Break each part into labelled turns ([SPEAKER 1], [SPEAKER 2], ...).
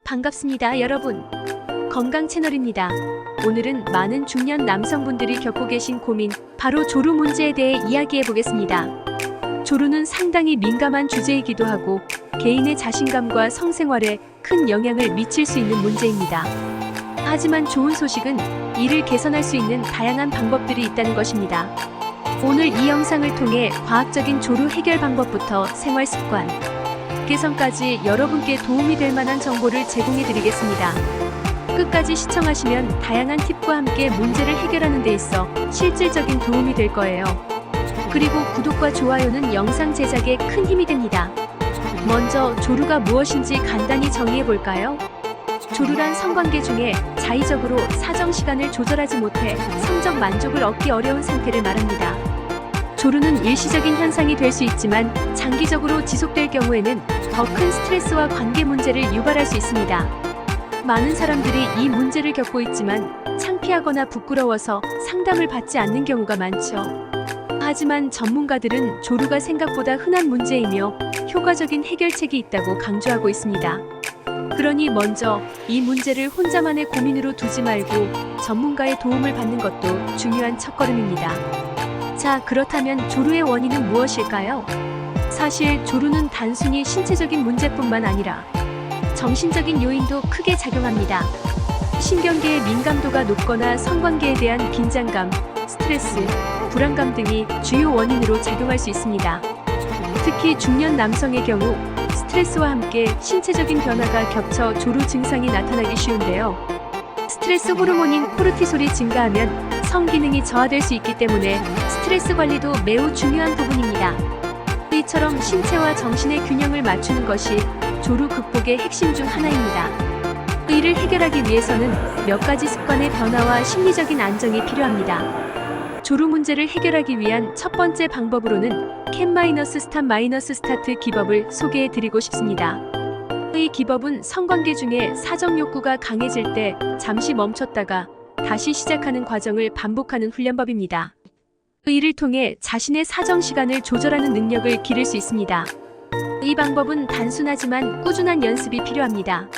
[SPEAKER 1] 반갑습니다, 여러분. 건강 채널입니다. 오늘은 많은 중년 남성분들이 겪고 계신 고민, 바로 조루 문제에 대해 이야기해 보겠습니다. 조루는 상당히 민감한 주제이기도 하고 개인의 자신감과 성생활에 큰 영향을 미칠 수 있는 문제입니다. 하지만 좋은 소식은 이를 개선할 수 있는 다양한 방법들이 있다는 것입니다. 오늘 이 영상을 통해 과학적인 조루 해결 방법부터 생활 습관, 개선까지 여러분께 도움이 될 만한 정보를 제공해 드리겠습니다. 끝까지 시청하시면 다양한 팁과 함께 문제를 해결하는 데 있어 실질적인 도움이 될 거예요. 그리고 구독과 좋아요는 영상 제작에 큰 힘이 됩니다. 먼저 조루가 무엇인지 간단히 정의해 볼까요? 조루란 성관계 중에 자의적으로 사정 시간을 조절하지 못해 성적 만족을 얻기 어려운 상태를 말합니다. 조루는 일시적인 현상이 될 수 있지만 장기적으로 지속될 경우에는 더 큰 스트레스와 관계 문제를 유발할 수 있습니다. 많은 사람들이 이 문제를 겪고 있지만 창피하거나 부끄러워서 상담을 받지 않는 경우가 많죠. 하지만 전문가들은 조루가 생각보다 흔한 문제이며 효과적인 해결책이 있다고 강조하고 있습니다. 그러니 먼저 이 문제를 혼자만의 고민으로 두지 말고 전문가의 도움을 받는 것도 중요한 첫걸음입니다. 자, 그렇다면 조루의 원인은 무엇일까요? 사실 조루는 단순히 신체적인 문제뿐만 아니라 정신적인 요인도 크게 작용합니다. 신경계의 민감도가 높거나 성관계에 대한 긴장감, 스트레스, 불안감 등이 주요 원인으로 작용할 수 있습니다. 특히 중년 남성의 경우 스트레스와 함께 신체적인 변화가 겹쳐 조루 증상이 나타나기 쉬운데요. 스트레스 호르몬인 코르티솔이 증가하면 성기능이 저하될 수 있기 때문에 스트레스 관리도 매우 중요한 부분입니다. 이처럼 신체와 정신의 균형을 맞추는 것이 조루 극복의 핵심 중 하나입니다. 이를 해결하기 위해서는 몇 가지 습관의 변화와 심리적인 안정이 필요합니다. 조루 문제를 해결하기 위한 첫 번째 방법으로는 캔-스탑-스타트 기법을 소개해 드리고 싶습니다. 이 기법은 성관계 중에 사정 욕구가 강해질 때 잠시 멈췄다가 다시 시작하는 과정을 반복하는 훈련법입니다. 이를 통해 자신의 사정 시간을 조절하는 능력을 기를 수 있습니다. 이 방법은 단순하지만 꾸준한 연습이 필요합니다.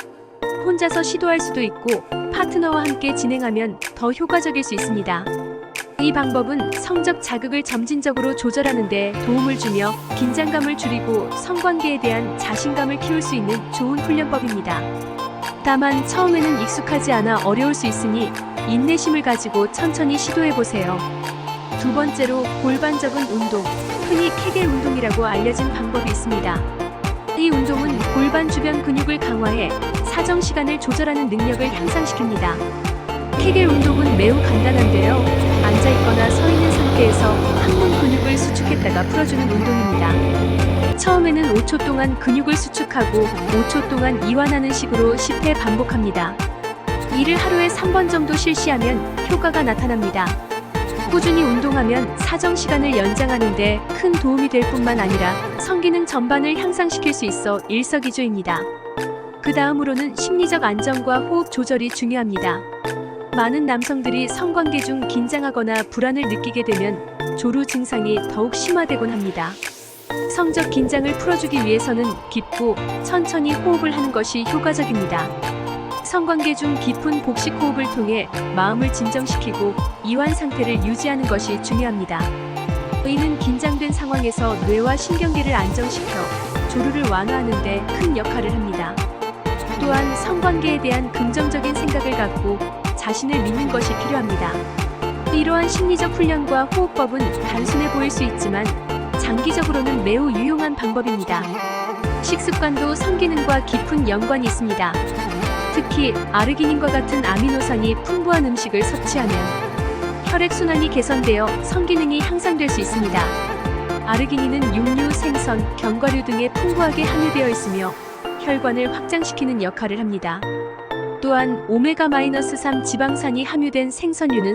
[SPEAKER 1] 혼자서 시도할 수도 있고 파트너와 함께 진행하면 더 효과적일 수 있습니다. 이 방법은 성적 자극을 점진적으로 조절하는 데 도움을 주며 긴장감을 줄이고 성관계에 대한 자신감을 키울 수 있는 좋은 훈련법입니다. 다만 처음에는 익숙하지 않아 어려울 수 있으니 인내심을 가지고 천천히 시도해보세요. 두 번째로 골반적인 운동, 흔히 케겔 운동이라고 알려진 방법이 있습니다. 이 운동은 골반 주변 근육을 강화해 사정 시간을 조절하는 능력을 향상시킵니다. 케겔 운동은 매우 간단한데요. 앉아있거나 서있는 상태에서 항문 근육을 수축했다가 풀어주는 운동입니다. 처음에는 5초 동안 근육을 수축하고 5초 동안 이완하는 식으로 10회 반복합니다. 이를 하루에 3번 정도 실시하면 효과가 나타납니다. 꾸준히 운동하면 사정 시간을 연장하는 데 큰 도움이 될 뿐만 아니라 성기능 전반을 향상시킬 수 있어 일석이조입니다. 그 다음으로는 심리적 안정과 호흡 조절이 중요합니다. 많은 남성들이 성관계 중 긴장하거나 불안을 느끼게 되면 조루 증상이 더욱 심화되곤 합니다. 성적 긴장을 풀어주기 위해서는 깊고 천천히 호흡을 하는 것이 효과적입니다. 성관계 중 깊은 복식 호흡을 통해 마음을 진정시키고 이완 상태를 유지하는 것이 중요합니다. 이는 긴장된 상황에서 뇌와 신경계를 안정시켜 조루를 완화하는 데 큰 역할을 합니다. 또한 성관계에 대한 긍정적인 생각을 갖고 자신을 믿는 것이 필요합니다. 이러한 심리적 훈련과 호흡법은 단순해 보일 수 있지만 장기적으로는 매우 유용한 방법입니다. 식습관도 성기능과 깊은 연관이 있습니다. 특히 아르기닌과 같은 아미노산이 풍부한 음식을 섭취하면 혈액순환이 개선되어 성기능이 향상될 수 있습니다. 아르기닌은 육류, 생선, 견과류 등에 풍부하게 함유되어 있으며 혈관을 확장시키는 역할을 합니다. 또한 오메가-3 지방산이 함유된 생선류는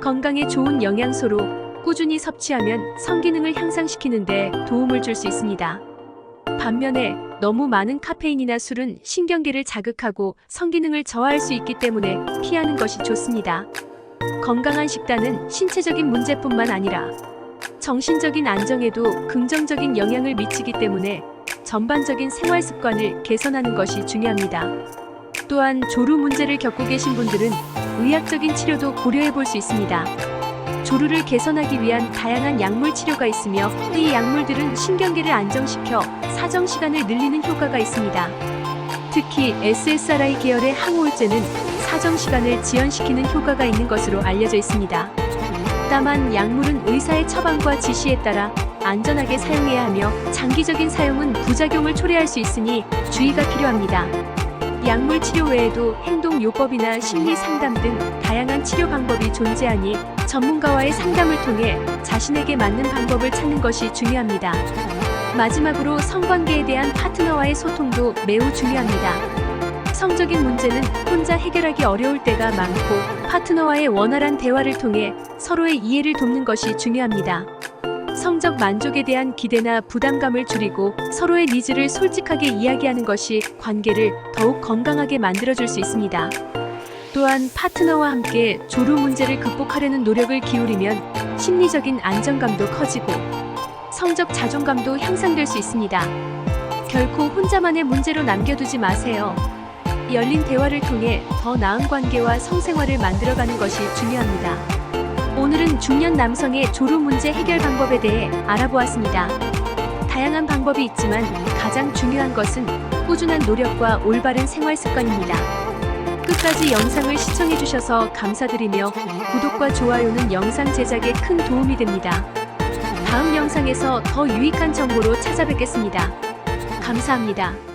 [SPEAKER 1] 건강에 좋은 영양소로 꾸준히 섭취하면 성기능을 향상시키는 데 도움을 줄 수 있습니다. 반면에 너무 많은 카페인이나 술은 신경계를 자극하고 성기능을 저하할 수 있기 때문에 피하는 것이 좋습니다. 건강한 식단은 신체적인 문제뿐만 아니라 정신적인 안정에도 긍정적인 영향을 미치기 때문에 전반적인 생활 습관을 개선하는 것이 중요합니다. 또한 조루 문제를 겪고 계신 분들은 의학적인 치료도 고려해 볼 수 있습니다. 조루를 개선하기 위한 다양한 약물 치료가 있으며 이 약물들은 신경계를 안정시켜 사정 시간을 늘리는 효과가 있습니다. 특히 SSRI 계열의 항우울제는 사정 시간을 지연시키는 효과가 있는 것으로 알려져 있습니다. 다만 약물은 의사의 처방과 지시에 따라 안전하게 사용해야 하며 장기적인 사용은 부작용을 초래할 수 있으니 주의가 필요합니다. 약물 치료 외에도 행동요법이나 심리 상담 등 다양한 치료 방법이 존재하니 전문가와의 상담을 통해 자신에게 맞는 방법을 찾는 것이 중요합니다. 마지막으로 성관계에 대한 파트너와의 소통도 매우 중요합니다. 성적인 문제는 혼자 해결하기 어려울 때가 많고 파트너와의 원활한 대화를 통해 서로의 이해를 돕는 것이 중요합니다. 성적 만족에 대한 기대나 부담감을 줄이고 서로의 니즈를 솔직하게 이야기하는 것이 관계를 더욱 건강하게 만들어줄 수 있습니다. 또한 파트너와 함께 조루 문제를 극복하려는 노력을 기울이면 심리적인 안정감도 커지고 성적 자존감도 향상될 수 있습니다. 결코 혼자만의 문제로 남겨두지 마세요. 열린 대화를 통해 더 나은 관계와 성생활을 만들어가는 것이 중요합니다. 오늘은 중년 남성의 조루 문제 해결 방법에 대해 알아보았습니다. 다양한 방법이 있지만 가장 중요한 것은 꾸준한 노력과 올바른 생활 습관입니다. 끝까지 영상을 시청해주셔서 감사드리며 구독과 좋아요는 영상 제작에 큰 도움이 됩니다. 다음 영상에서 더 유익한 정보로 찾아뵙겠습니다. 감사합니다.